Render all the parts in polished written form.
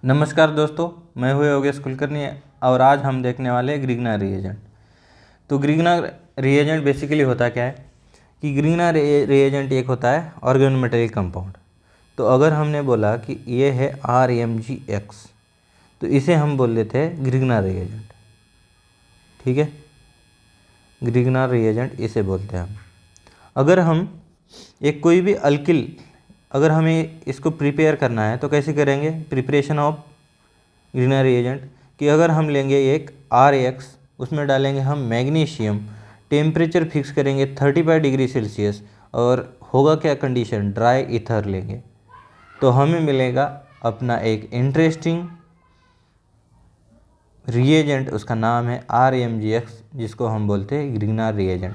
नमस्कार दोस्तों, मैं हूँ योगेश कुलकर्णी और आज हम देखने वाले हैं ग्रिग्ना रिएजेंट। तो ग्रिग्ना रिएजेंट बेसिकली होता क्या है कि ग्रिग्ना रिएजेंट एक होता है ऑर्गेनोमेटेलिक कंपाउंड। तो अगर हमने बोला कि ये है RMgX तो इसे हम बोल देते हैं ग्रिग्ना रिएजेंट। ठीक है, ग्रिग्ना रिएजेंट इसे बोलते हैं हम। अगर हम एक कोई भी अल्किल अगर हमें इसको प्रिपेयर करना है तो कैसे करेंगे प्रिपरेशन ऑफ ग्रिग्ना रिएजेंट कि अगर हम लेंगे एक RX, उसमें डालेंगे हम मैग्नीशियम, टेम्परेचर फिक्स करेंगे 35 डिग्री सेल्सियस और होगा क्या कंडीशन, ड्राई ईथर लेंगे तो हमें मिलेगा अपना एक इंटरेस्टिंग रिएजेंट। उसका नाम है RMgX जिसको हम बोलते हैं ग्रिग्ना रिएजेंट।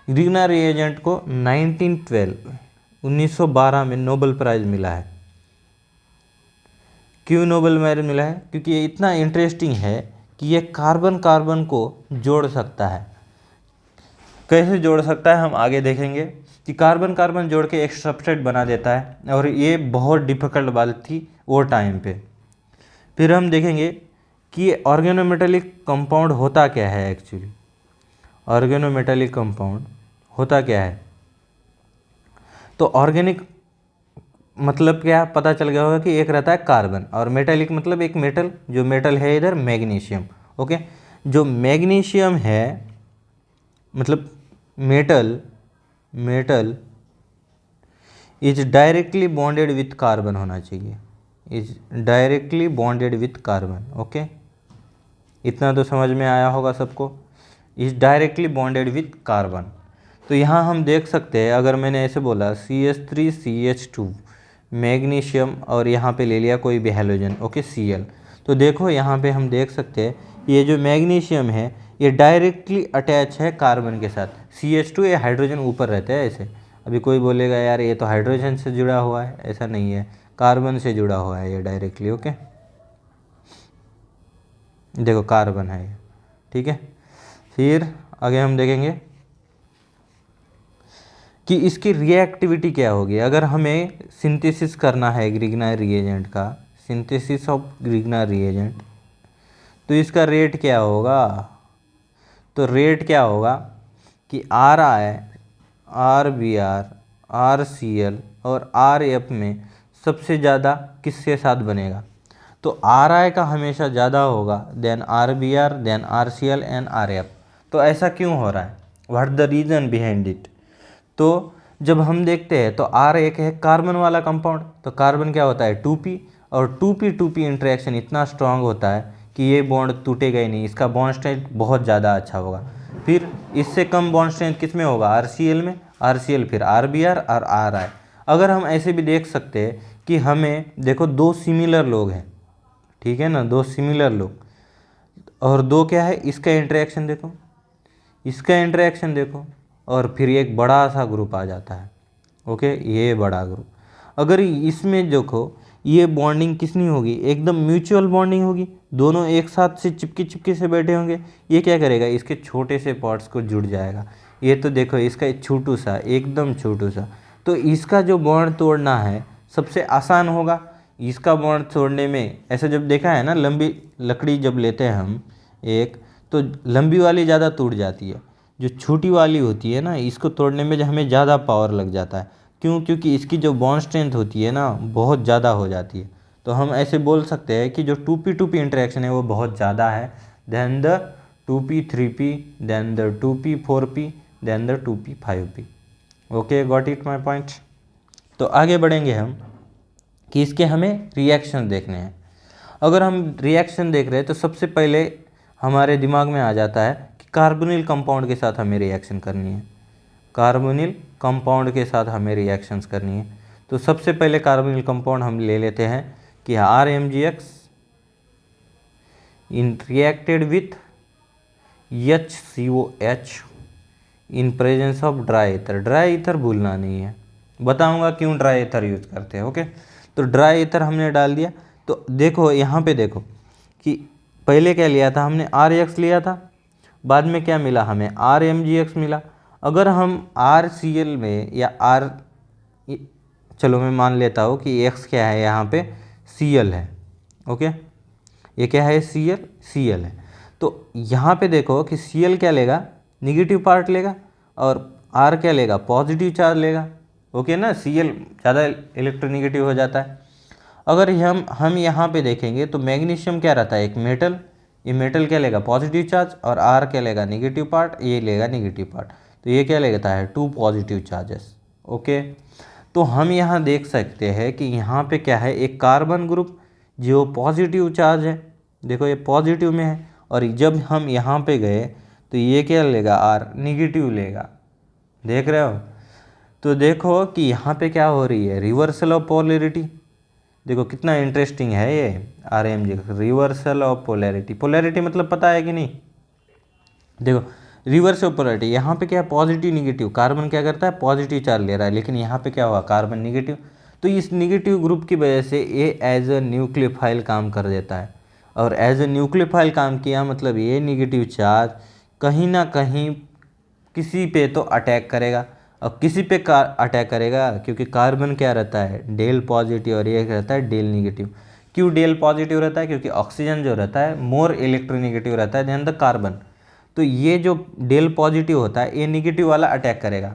ग्रिग्ना रिएजेंट को 1912 में नोबेल प्राइज़ मिला है। क्यों नोबेल प्राइज़ मिला है? क्योंकि ये इतना इंटरेस्टिंग है कि ये कार्बन कार्बन को जोड़ सकता है। कैसे जोड़ सकता है हम आगे देखेंगे कि कार्बन कार्बन जोड़ के एक सबस्ट्रेट बना देता है और ये बहुत डिफ़िकल्ट बात थी वो टाइम पे। फिर हम देखेंगे कि ये ऑर्गेनोमेटेलिक कंपाउंड होता क्या है। एक्चुअली ऑर्गेनोमेटेलिक कंपाउंड होता क्या है, तो ऑर्गेनिक मतलब क्या पता चल गया होगा कि एक रहता है कार्बन और मेटेलिक मतलब एक मेटल, जो मेटल है इधर मैग्नीशियम। ओके, जो मैग्नीशियम है मतलब metal is directly bonded with carbon होना चाहिए, is directly bonded with carbon. Okay, इतना तो समझ में आया होगा सबको, is directly bonded with carbon. तो यहाँ हम देख सकते हैं, अगर मैंने ऐसे बोला CH3CH2 मैग्नीशियम और यहाँ पे ले लिया कोई भी हैलोजन, ओके Cl, तो देखो यहाँ पे हम देख सकते हैं ये जो मैग्नीशियम है ये डायरेक्टली अटैच है कार्बन के साथ। CH2 ये हाइड्रोजन ऊपर रहता है ऐसे। अभी कोई बोलेगा यार ये तो हाइड्रोजन से जुड़ा हुआ है, ऐसा नहीं है, कार्बन से जुड़ा हुआ है ये डायरेक्टली। ओके, देखो कार्बन है ये। ठीक है, फिर आगे हम देखेंगे कि इसकी रिएक्टिविटी क्या होगी। अगर हमें सिंथेसिस करना है ग्रिग्ना रिएजेंट का, सिंथेसिस ऑफ ग्रिग्ना रिएजेंट, तो इसका रेट क्या होगा? तो रेट क्या होगा कि RI, RBr, RCl और RF में सबसे ज़्यादा किसके साथ बनेगा? तो RI का हमेशा ज़्यादा होगा than RBr, than RCl and RF। तो ऐसा क्यों हो रहा है? What the reason behind it? तो जब हम देखते हैं तो R एक है कार्बन वाला कंपाउंड, तो कार्बन क्या होता है 2p, और 2p इंटरेक्शन इतना स्ट्रांग होता है कि ये बॉन्ड टूटेगा ही नहीं, इसका बॉन्ड स्ट्रेंथ बहुत ज़्यादा अच्छा होगा। फिर इससे कम बॉन्ड स्ट्रेंथ किस में होगा? RCl में, RCl फिर RBr और RI। अगर हम ऐसे भी देख सकते हैं कि हमें देखो दो सिमिलर लोग हैं, ठीक है ना, दो सिमिलर लोग और दो क्या है, इसका इंटरेक्शन देखो, इसका इंटरेक्शन देखो, और फिर एक बड़ा सा ग्रुप आ जाता है। ओके, ये बड़ा ग्रुप, अगर इसमें देखो ये बॉन्डिंग किसनी होगी? एकदम म्यूचुअल बॉन्डिंग होगी, दोनों एक साथ से चिपके से बैठे होंगे। ये क्या करेगा? इसके छोटे से पार्ट्स को जुड़ जाएगा। ये तो देखो इसका छोटू सा, एकदम छोटू सा, तो इसका जो बॉन्ड तोड़ना है सबसे आसान होगा। इसका बॉन्ड तोड़ने में ऐसा जब देखा है ना, लंबी लकड़ी जब लेते हैं हम एक, तो लंबी वाली ज़्यादा टूट जाती है, जो छोटी वाली होती है ना इसको तोड़ने में जो हमें ज़्यादा पावर लग जाता है। क्यों? क्योंकि इसकी जो बॉन्ड स्ट्रेंथ होती है ना बहुत ज़्यादा हो जाती है। तो हम ऐसे बोल सकते हैं कि जो 2p इंटरेक्शन है वो बहुत ज़्यादा है than the 2p3p, than the 2p4p, than the 2p5p। Okay, got it my point. तो आगे बढ़ेंगे हम कि इसके हमें रिएक्शन देखने हैं। अगर हम रिएक्शन देख रहे हैं तो सबसे पहले हमारे दिमाग में आ जाता है कि कार्बोनिल कंपाउंड के साथ हमें रिएक्शन करनी है, कार्बोनिल कंपाउंड के साथ हमें रिएक्शंस करनी है। तो सबसे पहले कार्बोनिल कंपाउंड हम ले लेते हैं कि RMgX in reacted with HCOH in presence of dry ether. Dry ether भूलना नहीं है, बताऊंगा क्यों ड्राई ईथर यूज़ करते हैं। ओके, तो ड्राई ईथर हमने डाल दिया। तो देखो यहाँ पे देखो कि पहले क्या लिया था हमने, RX लिया था, बाद में क्या मिला हमें? RMgX मिला। अगर हम RCl में या चलो मैं मान लेता हूँ कि X क्या है यहाँ पे Cl है, ओके, ये क्या है, Cl है। तो यहाँ पे देखो कि Cl क्या लेगा, निगेटिव पार्ट लेगा, और R क्या लेगा, पॉजिटिव चार्ज लेगा। ओके ना, Cl ज़्यादा इलेक्ट्रोनिगेटिव हो जाता है। अगर हम यहाँ पे देखेंगे तो मैग्नीशियम क्या रहता है, एक मेटल, ये मेटल क्या लेगा, पॉजिटिव चार्ज, और R क्या लेगा, निगेटिव पार्ट, ये लेगा निगेटिव पार्ट। तो ये क्या लेता है, 2 पॉजिटिव चार्जेस। ओके, तो हम यहाँ देख सकते हैं कि यहाँ पे क्या है, एक कार्बन ग्रुप जो पॉजिटिव चार्ज है, देखो ये पॉजिटिव में है, और जब हम यहाँ पे गए तो ये क्या लेगा, R निगेटिव लेगा। देख रहे हो, तो देखो कि यहाँ पे क्या हो रही है, रिवर्सल ऑफ पोलैरिटी। देखो कितना इंटरेस्टिंग है ये RMG, reversal of polarity. Polarity मतलब पता है कि नहीं, देखो रिवर्स ऑफ पोलैरिटी, यहाँ पे क्या है, पॉजिटिव निगेटिव, कार्बन क्या करता है, पॉजिटिव चार्ज ले रहा है, लेकिन यहाँ पे क्या हुआ, कार्बन निगेटिव। तो इस निगेटिव ग्रुप की वजह से ये एज अ न्यूक्लियोफाइल काम कर देता है, और एज अ न्यूक्लियोफाइल काम किया मतलब ये निगेटिव चार्ज कहीं ना कहीं किसी पे तो अटैक करेगा, और किसी पे अटैक करेगा क्योंकि कार्बन क्या रहता है, डेल पॉजिटिव, और ये रहता है डेल निगेटिव। क्यों डेल पॉजिटिव रहता है, क्योंकि ऑक्सीजन जो रहता है मोर इलेक्ट्रोनिगेटिव रहता है देन द कार्बन। तो ये जो डेल पॉजिटिव होता है ये निगेटिव वाला अटैक करेगा।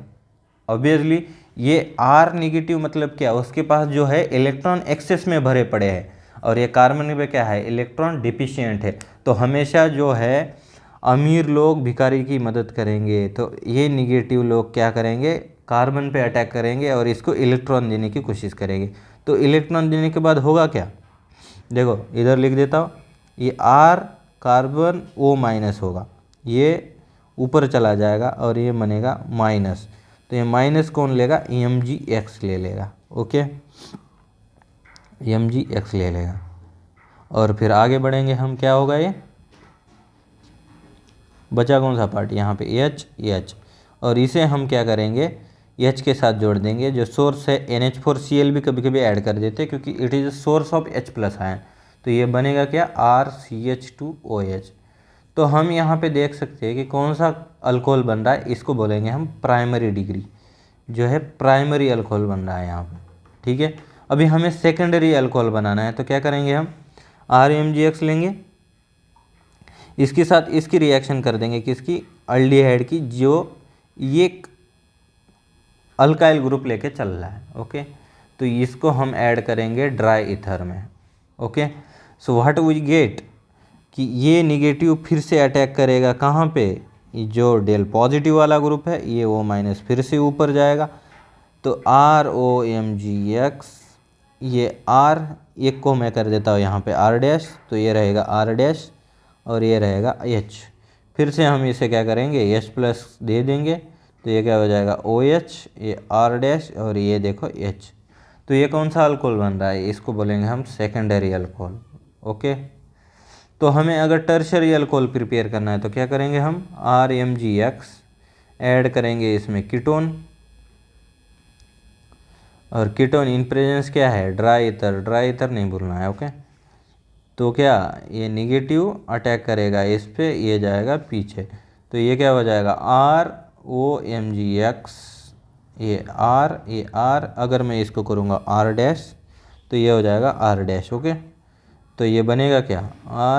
ऑब्वियसली ये R निगेटिव मतलब क्या, उसके पास जो है इलेक्ट्रॉन एक्सेस में भरे पड़े हैं, और ये कार्बन पे क्या है, इलेक्ट्रॉन डिफिशिएंट है। तो हमेशा जो है अमीर लोग भिखारी की मदद करेंगे, तो ये निगेटिव लोग क्या करेंगे, कार्बन पे अटैक करेंगे और इसको इलेक्ट्रॉन देने की कोशिश करेंगे। तो इलेक्ट्रॉन देने के बाद होगा क्या, देखो इधर लिख देता हूँ, ये R कार्बन O- होगा, ये ऊपर चला जाएगा और ये बनेगा माइनस। तो ये माइनस कौन लेगा, Mgx ले लेगा। ओके, Mgx ले लेगा, और फिर आगे बढ़ेंगे हम, क्या होगा, ये बचा कौन सा पार्ट, यहाँ पे H, और इसे हम क्या करेंगे, H के साथ जोड़ देंगे। जो सोर्स है NH4Cl भी कभी कभी ऐड कर देते हैं क्योंकि it is a source of H+ ion. तो ये बनेगा क्या, RCH2OH। तो हम यहाँ पे देख सकते हैं कि कौन सा अल्कोहल बन रहा है, इसको बोलेंगे हम प्राइमरी डिग्री, जो है प्राइमरी अल्कोहल बन रहा है यहाँ पे। ठीक है, अभी हमें सेकेंडरी अल्कोहल बनाना है, तो क्या करेंगे हम, RMgx लेंगे, इसके साथ इसकी रिएक्शन कर देंगे, किसकी, अल्डिहाइड की, जो ये अल्काइल ग्रुप लेके चल रहा है। ओके, तो इसको हम ऐड करेंगे ड्राई ईथर में। Okay, so what we get, कि ये निगेटिव फिर से अटैक करेगा कहाँ पे, जो डेल पॉजिटिव वाला ग्रुप है, ये O- फिर से ऊपर जाएगा। तो ROMgx, ये R, एक को मैं कर देता हूँ यहाँ पे R', तो ये रहेगा R', और ये रहेगा H। फिर से हम इसे क्या करेंगे, H+ दे देंगे, तो ये क्या हो जाएगा, OH, ये R', और ये देखो H। तो ये कौन सा अल्कोहल बन रहा है, इसको बोलेंगे हम सेकेंडरी अल्कोहल। ओके, तो हमें अगर टर्शरी अल्कोहल प्रिपेयर करना है तो क्या करेंगे हम, RMgx ऐड करेंगे इसमें कीटोन, और कीटोन इन प्रेजेंस क्या है, ड्राई ईथर, ड्राई ईथर नहीं भूलना है। ओके, तो क्या, ये निगेटिव अटैक करेगा इस पे, ये जाएगा पीछे, तो ये क्या हो जाएगा, ROMgx, ये R, अगर मैं इसको करूँगा R', तो ये हो जाएगा R'। ओके, तो ये बनेगा क्या,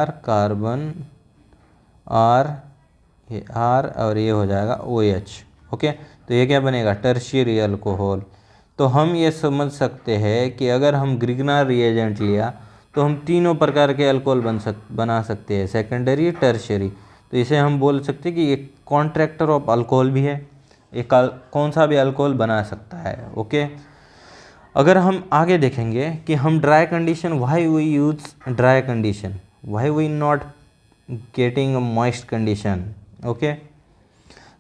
R कार्बन, R, ये R, और ये हो जाएगा OH। ओके, तो ये क्या बनेगा, टर्शियरी अल्कोहल। तो हम ये समझ सकते हैं कि अगर हम ग्रिग्नार रिएजेंट लिया तो हम तीनों प्रकार के अल्कोहल बना सकते हैं, सेकेंडरी, टर्शियरी। तो इसे हम बोल सकते हैं कि ये कॉन्ट्रैक्टर ऑफ अल्कोहल भी है, एक कौन सा भी अल्कोहल बना सकता है। ओके, अगर हम आगे देखेंगे कि हम dry condition, why we use dry condition, why we not getting a moist condition. Okay,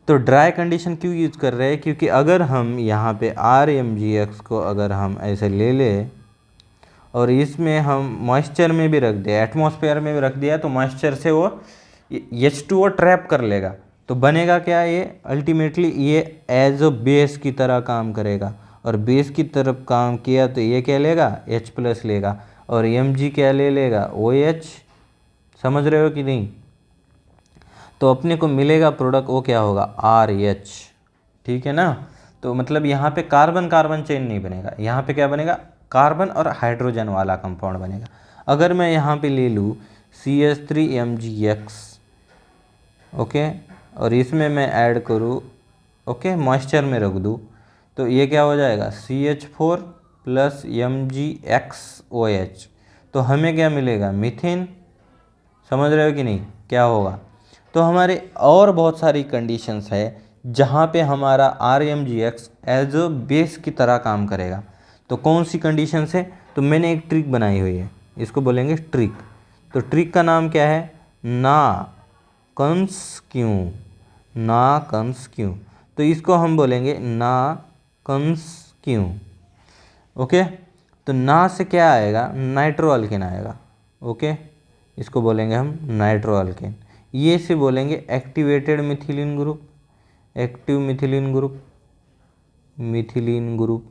तो ड्राई कंडीशन क्यों यूज़ कर रहे हैं, क्योंकि अगर हम यहाँ पे RMgx को अगर हम ऐसे ले लें और इसमें हम मॉइस्चर में भी रख दें, एटमॉस्फेयर में भी रख दिया, तो मॉइस्चर से वो H2O ट्रैप कर लेगा। तो बनेगा क्या, ये अल्टीमेटली ये एज अ बेस की तरह काम करेगा, और बेस की तरफ काम किया तो ये क्या लेगा, H+ लेगा, और Mg क्या ले लेगा, OH। समझ रहे हो कि नहीं, तो अपने को मिलेगा प्रोडक्ट, वो क्या होगा, RH। ठीक है ना, तो मतलब यहाँ पे कार्बन कार्बन चेन नहीं बनेगा, यहाँ पे क्या बनेगा, कार्बन और हाइड्रोजन वाला कंपाउंड बनेगा। अगर मैं यहाँ पे ले लूँ CH3MgX, ओके, और इसमें मैं ऐड करूँ, ओके, मॉइस्चर में रख दूँ, तो ये क्या हो जाएगा CH4 प्लस MgXOH। तो हमें क्या मिलेगा, मीथेन। समझ रहे हो कि नहीं क्या होगा। तो हमारे और बहुत सारी कंडीशंस है जहाँ पे हमारा RMGX एज अ बेस की तरह काम करेगा। तो कौन सी कंडीशंस है, तो मैंने एक ट्रिक बनाई हुई है, इसको बोलेंगे ट्रिक। तो ट्रिक का नाम क्या है, ना कंस क्यों, ना कंस क्यों। तो इसको हम बोलेंगे ना कंस क्यों, ओके। तो ना से क्या आएगा, नाइट्रो अल्केन आएगा, ओके, इसको बोलेंगे हम नाइट्रो अल्केन। ये से बोलेंगे activated methylene group, active methylene group, methylene group.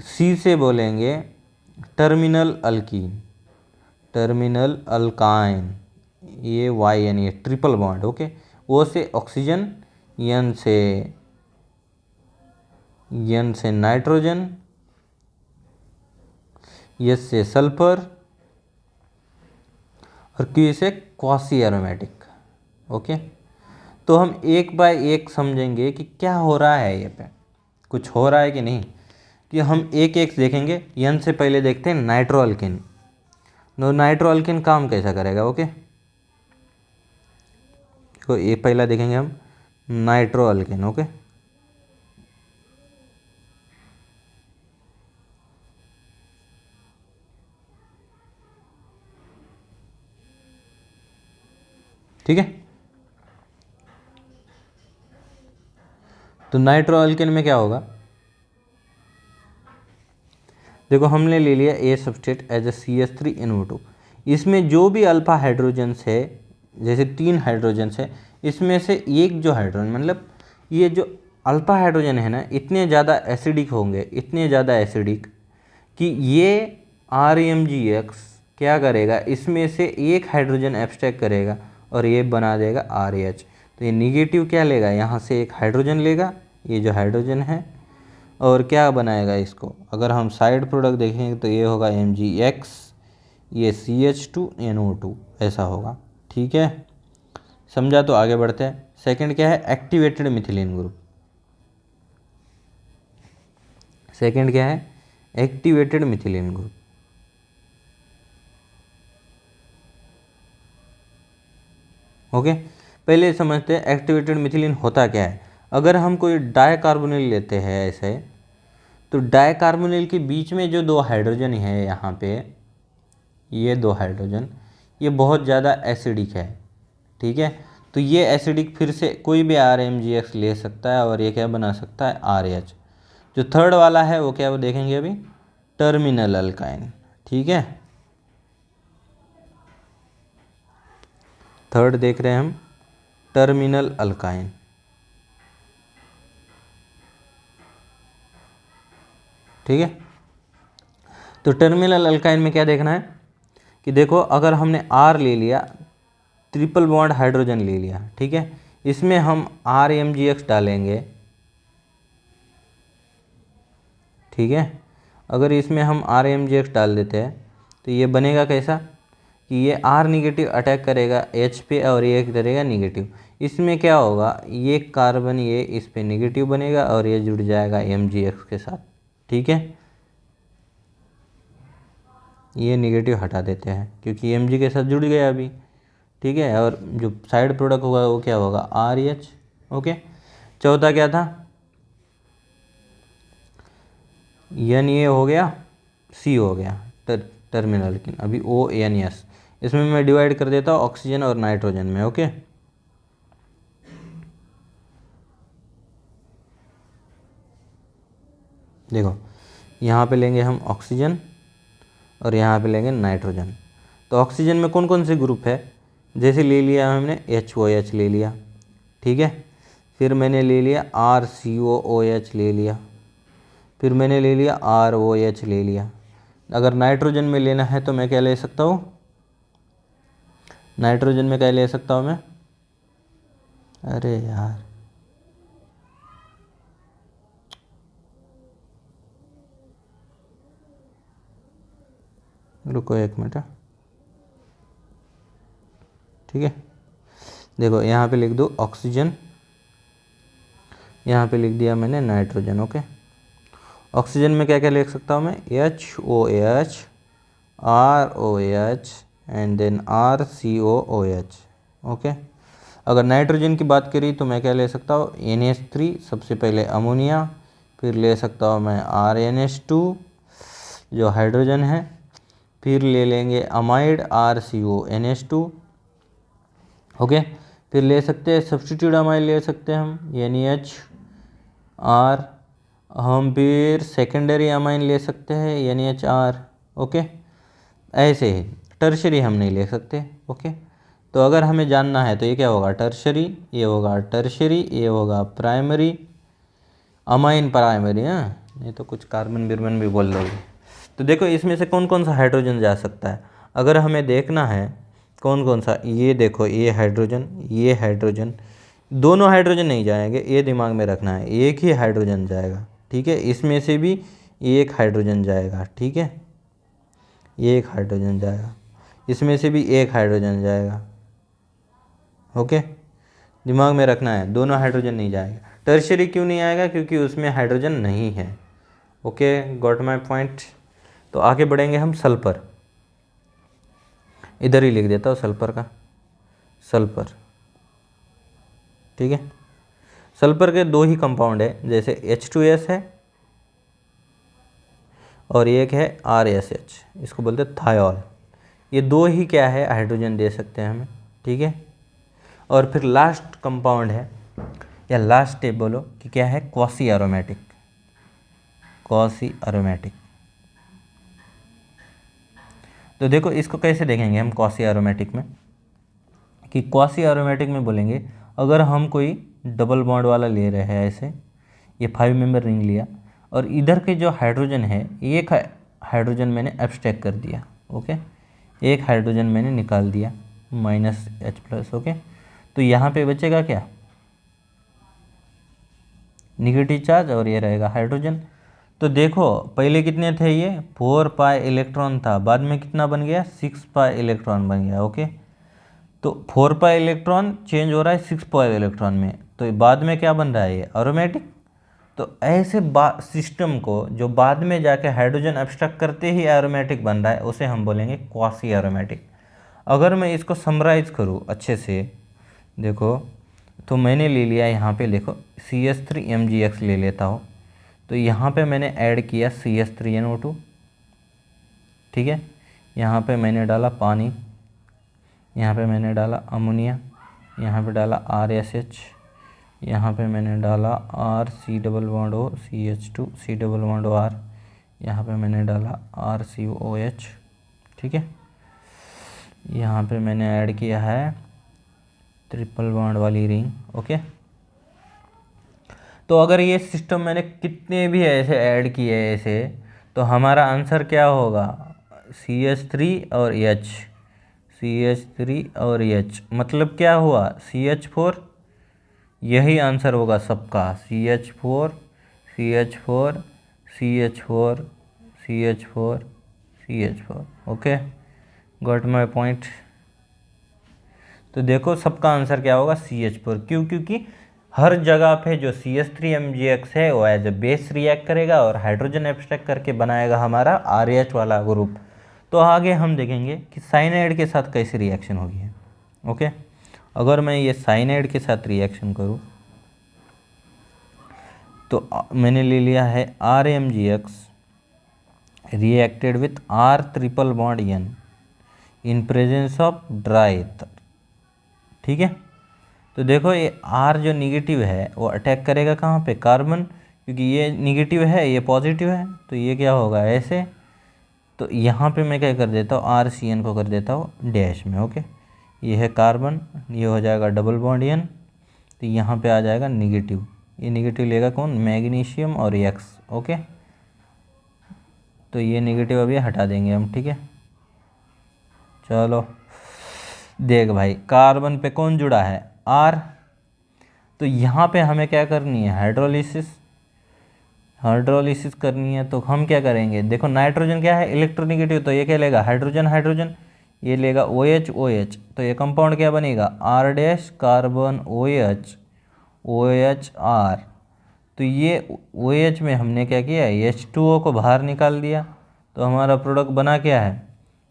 C से बोलेंगे टर्मिनल अल्कीन, टर्मिनल अल्काइन, ये वाई यानी ट्रिपल बॉन्ड, ओके। ओ से ऑक्सीजन, एन से नाइट्रोजन, एस से सल्फर, और क्यू से क्वासी एरोमेटिक, ओके। तो हम एक बाय एक समझेंगे कि क्या हो रहा है, ये पे कुछ हो रहा है कि नहीं, कि हम एक एक देखेंगे। एन से पहले देखते हैं नाइट्रो अल्किन। नाइट्रो अल्किन काम कैसा करेगा, ओके। तो ये पहला देखेंगे हम नाइट्रो अल्किन, ओके। ठीक है, तो नाइट्रो अल्किन में क्या होगा, देखो हमने ले लिया ए सबस्टेट एज ए CH3NO2। इसमें जो भी अल्फा हाइड्रोजन्स है, जैसे 3 हाइड्रोजन्स है, इसमें से एक जो हाइड्रोजन, मतलब ये जो अल्फा हाइड्रोजन है ना, इतने ज़्यादा एसिडिक होंगे, इतने ज़्यादा एसिडिक कि ये RMGX क्या करेगा, इसमें से एक हाइड्रोजन एब्स्ट्रैक्ट करेगा और ये बना देगा RH। तो ये निगेटिव क्या लेगा, यहाँ से एक हाइड्रोजन लेगा, ये जो हाइड्रोजन है, और क्या बनाएगा इसको। अगर हम साइड प्रोडक्ट देखेंगे तो ये होगा MgX, ये CH2NO2 ऐसा होगा, ठीक है। समझा, तो आगे बढ़ते हैं। सेकंड क्या है, एक्टिवेटेड मिथिलीन ग्रुप। सेकंड क्या है, एक्टिवेटेड मिथिलीन ग्रुप, ओके। पहले समझते हैं एक्टिवेटेड मिथिलीन होता क्या है। अगर हम कोई डाइकार्बोनिल लेते हैं ऐसे, तो डाइकार्बोनिल के बीच में जो 2 हाइड्रोजन है यहाँ पे, ये 2 हाइड्रोजन, ये बहुत ज़्यादा एसिडिक है, ठीक है। तो ये एसिडिक फिर से कोई भी RMGX ले सकता है और ये क्या बना सकता है, RH। जो थर्ड वाला है वो क्या, वो देखेंगे अभी, टर्मिनल अल्काइन, ठीक है। थर्ड देख रहे हैं हम, टर्मिनल अल्काइन, ठीक है। तो टर्मिनल अल्काइन में क्या देखना है कि देखो, अगर हमने R ले लिया, ट्रिपल बॉन्ड हाइड्रोजन ले लिया, ठीक है, इसमें हम RMGX डालेंगे, ठीक है। अगर इसमें हम RMGX डाल देते हैं तो ये बनेगा कैसा, कि ये R निगेटिव अटैक करेगा H पे और ये करेगा निगेटिव। इसमें क्या होगा, ये कार्बन ये इस पे निगेटिव बनेगा और ये जुड़ जाएगा MgX के साथ, ठीक है। ये निगेटिव हटा देते हैं क्योंकि Mg के साथ जुड़ गया अभी, ठीक है। और जो साइड प्रोडक्ट होगा वो क्या होगा, RH, ओके। चौथा क्या था, N ये हो गया, C हो गया, टर्मिनल लेकिन अभी ONS। इसमें मैं डिवाइड कर देता हूँ ऑक्सीजन और नाइट्रोजन में, ओके। देखो यहाँ पे लेंगे हम ऑक्सीजन और यहाँ पे लेंगे नाइट्रोजन। तो ऑक्सीजन में कौन कौन से ग्रुप है, जैसे ले लिया हमने HOH ले लिया, ठीक है। फिर मैंने ले लिया RCOOH ले लिया, फिर मैंने ले लिया ROH ले लिया। अगर नाइट्रोजन में लेना है तो मैं क्या ले सकता हूँ, नाइट्रोजन में क्या ले सकता हूँ मैं, अरे यार रुको एक मिनट, ठीक है। देखो यहाँ पे लिख दो ऑक्सीजन, यहाँ पे लिख दिया मैंने नाइट्रोजन। ओके, ऑक्सीजन में क्या क्या लिख सकता हूँ मैं, HOH, ROH and then RCOOH। Okay, अगर नाइट्रोजन की बात करी तो मैं क्या ले सकता हूँ, NH3, सबसे पहले अमोनिया, फिर ले सकता हूँ मैं RNH2 जो हाइड्रोजन है, फिर ले लेंगे अमाइड RCONH2। ओके, फिर ले सकते हैं सब्स्टिट्यूट अमाइड ले सकते हैं हम NaHR, हम फिर सेकेंडरी अमाइन ले सकते हैं NaHR। ओके, ऐसे ही टर्शरी हम नहीं ले सकते। ओके, तो अगर हमें जानना है तो ये क्या होगा, टर्शरी, ये होगा टर्शरी, ये होगा प्राइमरी, अमाइन प्राइमरी। हाँ, ये तो कुछ कार्बन बिर्बन भी बोल दोगे। तो देखो इसमें से कौन कौन सा हाइड्रोजन जा सकता है, अगर हमें देखना है कौन कौन सा, ये देखो ये हाइड्रोजन, ये हाइड्रोजन, दोनों हाइड्रोजन नहीं जाएंगे, ये दिमाग में रखना है, एक ही हाइड्रोजन जाएगा। ठीक है, इसमें से भी एक हाइड्रोजन जाएगा। ठीक है, ये एक हाइड्रोजन जाएगा, इसमें से भी एक हाइड्रोजन जाएगा। ओके, दिमाग में रखना है, दोनों हाइड्रोजन नहीं जाएगा। टर्शरी क्यों नहीं आएगा, क्योंकि उसमें हाइड्रोजन नहीं है। Okay, got my point. तो आगे बढ़ेंगे हम सल्फर, इधर ही लिख देता हूँ सल्फर का, सल्फर। ठीक है, सल्फर के दो ही कंपाउंड है, जैसे H2S है और एक है RSH, इसको बोलते हैं थायोल। ये दो ही क्या है, हाइड्रोजन दे सकते हैं हमें। ठीक है, और फिर लास्ट कंपाउंड है, या लास्ट स्टेप बोलो कि क्या है, क्वासी एरोमेटिक, क्वासी एरोमेटिक। तो देखो इसको कैसे देखेंगे हम क्वासी एरोमेटिक में, कि क्वासी एरोमेटिक में बोलेंगे अगर हम कोई डबल बॉन्ड वाला ले रहे हैं, ऐसे ये 5 मेंबर रिंग लिया और इधर के जो हाइड्रोजन है, एक हाइड्रोजन मैंने एब्स्ट्रैक्ट कर दिया। ओके, एक हाइड्रोजन मैंने निकाल दिया -H+। ओके, तो यहाँ पे बचेगा क्या, निगेटिव चार्ज, और ये रहेगा हाइड्रोजन। तो देखो पहले कितने थे, ये 4 पाई इलेक्ट्रॉन था, बाद में कितना बन गया, 6 पाई इलेक्ट्रॉन बन गया। ओके, तो 4 पाई इलेक्ट्रॉन चेंज हो रहा है 6 पाई इलेक्ट्रॉन में, तो बाद में क्या बन रहा है, ये एरोमेटिक। तो ऐसे सिस्टम को जो बाद में जाके हाइड्रोजन एब्स्ट्रैक्ट करते ही एरोमेटिक बन रहा है, उसे हम बोलेंगे क्वासी एरोमेटिक। अगर मैं इसको समराइज करूँ अच्छे से, देखो तो मैंने ले लिया यहाँ पे, देखो CH3MgX ले लेता हूँ, तो यहाँ पे मैंने ऐड किया CH3NO2। ठीक है, यहाँ पे मैंने डाला पानी, यहाँ पे मैंने डाला अमोनिया, यहाँ पे डाला RSH, यहाँ पे मैंने डाला RC+O CH2 C+R, यहाँ पे मैंने डाला RCOH। ठीक है, यहाँ पे मैंने ऐड किया है ट्रिपल बॉन्ड वाली रिंग। ओके, तो अगर ये सिस्टम मैंने कितने भी ऐसे ऐड किए ऐसे, तो हमारा आंसर क्या होगा, CH3 और H, CH3 और H, मतलब क्या हुआ, CH4। यही आंसर होगा सबका, CH4 CH4 CH4 CH4 CH4। Okay, got my point. तो देखो सबका आंसर क्या होगा, CH4। क्यों, क्योंकि हर जगह पे जो CH3MgX है वो एज ए बेस रिएक्ट करेगा और हाइड्रोजन एब्स्ट्रैक्ट करके बनाएगा हमारा RH वाला ग्रुप। तो आगे हम देखेंगे कि साइनाइड के साथ कैसी रिएक्शन होगी है। ओके, अगर मैं ये साइनाइड के साथ रिएक्शन करूँ तो मैंने ले लिया है RMgX reacted with R∧N in presence of dry ether. ठीक है, तो देखो ये R जो निगेटिव है वो अटैक करेगा कहाँ पे, कार्बन, क्योंकि ये निगेटिव है ये पॉजिटिव है, तो ये क्या होगा ऐसे। तो यहाँ पे मैं क्या कर देता हूँ, RCN को कर देता हूँ डैश में। ओके, ये है कार्बन, ये हो जाएगा डबल बॉन्ड N, तो यहाँ पे आ जाएगा निगेटिव, ये निगेटिव लेगा कौन, मैग्नीशियम और X। ओके, तो ये निगेटिव अभी हटा देंगे हम। ठीक है, चलो देख भाई कार्बन पे कौन जुड़ा है, R, तो यहाँ पे हमें क्या करनी है, हाइड्रोलिसिस, हाइड्रोलिसिस करनी है। तो हम क्या करेंगे, देखो नाइट्रोजन क्या है, इलेक्ट्रोनेगेटिव, तो ये क्या लेगा, हाइड्रोजन हाइड्रोजन, ये लेगा OH OH, तो ये कंपाउंड क्या बनेगा R dash carbon OH OH R। तो ये OH में हमने क्या किया, H2O को बाहर निकाल दिया, तो हमारा प्रोडक्ट बना क्या है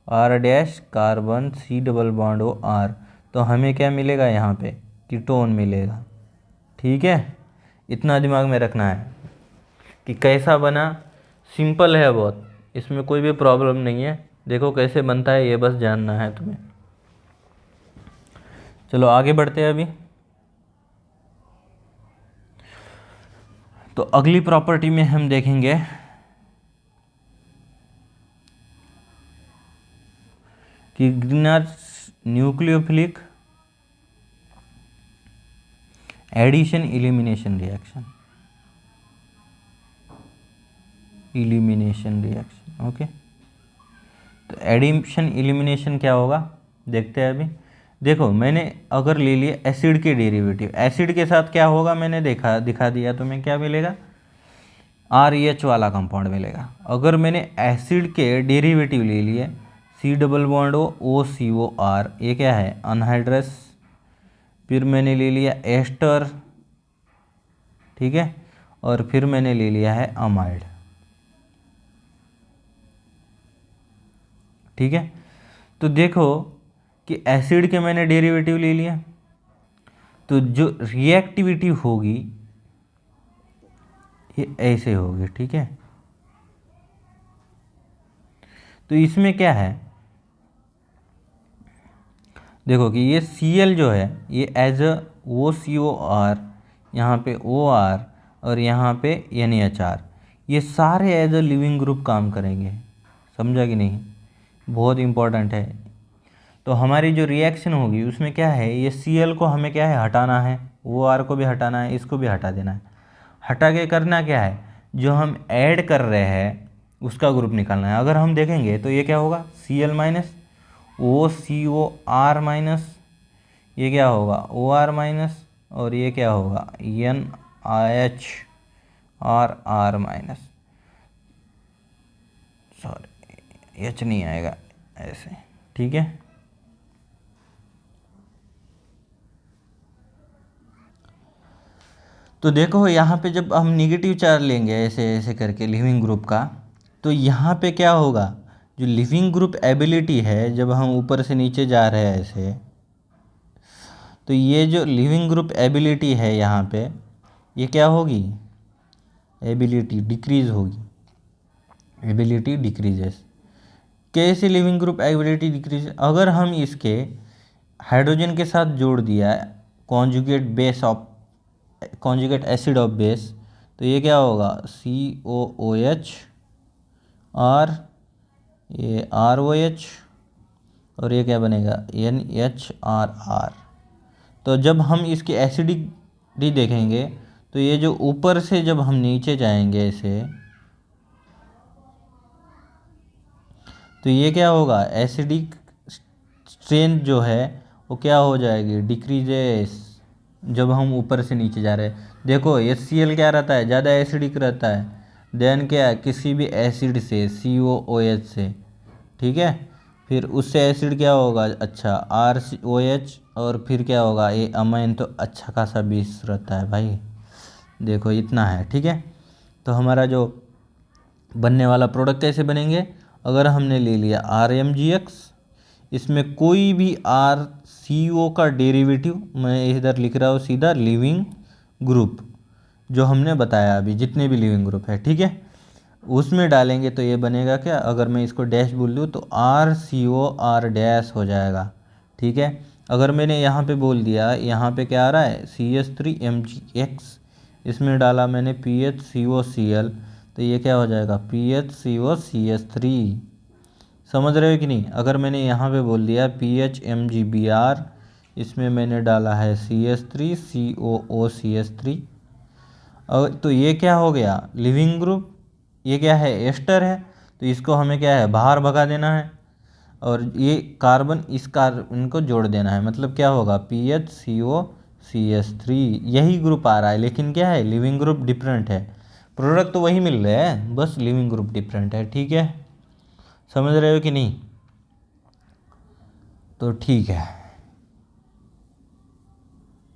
R dash carbon C double bond O R। तो हमें क्या मिलेगा यहाँ पे, कीटोन मिलेगा। ठीक है, इतना दिमाग में रखना है कि कैसा बना, सिंपल है बहुत, इसमें कोई भी प्रॉब्लम नहीं है। देखो कैसे बनता है, ये बस जानना है तुम्हें। चलो आगे बढ़ते हैं अभी। तो अगली प्रॉपर्टी में हम देखेंगे कि greenhouse nucleophilic addition elimination reaction, okay. तो एडिशन एलिमिनेशन क्या होगा देखते हैं अभी। देखो मैंने अगर ले लिया एसिड के डेरिवेटिव, एसिड के साथ क्या होगा मैंने दिखा दिया तुम्हें, क्या मिलेगा RH वाला कंपाउंड मिलेगा। अगर मैंने एसिड के डेरिवेटिव ले लिए C डबल बॉन्ड OCOR, ये क्या है अनहाइड्रस। फिर मैंने ले लिया एस्टर, ठीक है, और फिर मैंने ले लिया है अमाइड। ठीक है, तो देखो कि एसिड के मैंने डेरिवेटिव ले लिया, तो जो रिएक्टिविटी होगी ये ऐसे होगी। ठीक है, तो इसमें क्या है देखो कि ये Cl जो है ये एज अ OCOR, यहाँ पे OR और यहाँ पे NaHR, ये सारे एज अ लिविंग ग्रुप काम करेंगे। समझा कि नहीं, बहुत इम्पोर्टेंट है। तो हमारी जो रिएक्शन होगी उसमें क्या है, ये Cl को हमें क्या है हटाना है, OR को भी हटाना है, इसको भी हटा देना है। हटा के करना क्या है, जो हम ऐड कर रहे हैं उसका ग्रुप निकालना है। अगर हम देखेंगे तो ये क्या होगा Cl माइनस OCOR माइनस, ये क्या होगा OR माइनस, और ये क्या होगा NaHRR माइनस, सॉरी H नहीं आएगा ऐसे। ठीक है, तो देखो यहाँ पे जब हम निगेटिव चार्ज लेंगे ऐसे ऐसे करके लिविंग ग्रुप का, तो यहाँ पे क्या होगा, जो लिविंग ग्रुप एबिलिटी है, जब हम ऊपर से नीचे जा रहे हैं ऐसे, तो ये जो लिविंग ग्रुप एबिलिटी है यहाँ पे ये क्या होगी, एबिलिटी डिक्रीज होगी, एबिलिटी डिक्रीजेस। कैसे लिविंग ग्रुप एबिलिटी डिक्रीज, अगर हम इसके हाइड्रोजन के साथ जोड़ दिया कॉन्जुगेट एसिड ऑफ बेस, तो ये क्या होगा COOH और ये ROH और ये क्या बनेगा NHRR। तो जब हम इसकी एसिडिटी देखेंगे तो ये जो ऊपर से जब हम नीचे जाएंगे ऐसे, तो ये क्या होगा एसिडिक स्ट्रेंथ जो है वो क्या हो जाएगी डिक्रीजेस, जब हम ऊपर से नीचे जा रहे हैं। देखो HCl क्या रहता है ज़्यादा एसिडिक रहता है देन क्या है किसी भी एसिड से COOH से। ठीक है, फिर उससे एसिड क्या होगा अच्छा ROH, और फिर क्या होगा ये अमाइन, तो अच्छा खासा बेस रहता है भाई। देखो इतना है। ठीक है, तो हमारा जो बनने वाला प्रोडक्ट कैसे बनेंगे, अगर हमने ले लिया RMGX, इसमें कोई भी RCO का डेरिवेटिव, मैं इधर लिख रहा हूँ सीधा लिविंग ग्रुप जो हमने बताया अभी, जितने भी लिविंग ग्रुप है, ठीक है, उसमें डालेंगे तो ये बनेगा क्या, अगर मैं इसको डैश बोल दूँ तो RCOR डैश हो जाएगा। ठीक है, अगर मैंने यहाँ पे बोल दिया, यहाँ पे क्या आ रहा है CH3MgX, इसमें डाला मैंने PHCOCl, तो ये क्या हो जाएगा PHCOCH3। समझ रहे हो कि नहीं। अगर मैंने यहाँ पे बोल दिया PHMgBr, इसमें मैंने डाला है CH3COOCH3, और तो ये क्या हो गया लिविंग ग्रुप, ये क्या है एस्टर है, तो इसको हमें क्या है बाहर भगा देना है, और ये कार्बन इस कार्बन को जोड़ देना है, मतलब क्या होगा PHCOCH3। यही ग्रुप आ रहा है, लेकिन क्या है लिविंग ग्रुप डिफरेंट है, प्रोडक्ट तो वही मिल रहा है, बस लिविंग ग्रुप डिफरेंट है। ठीक है, समझ रहे हो कि नहीं। तो ठीक है।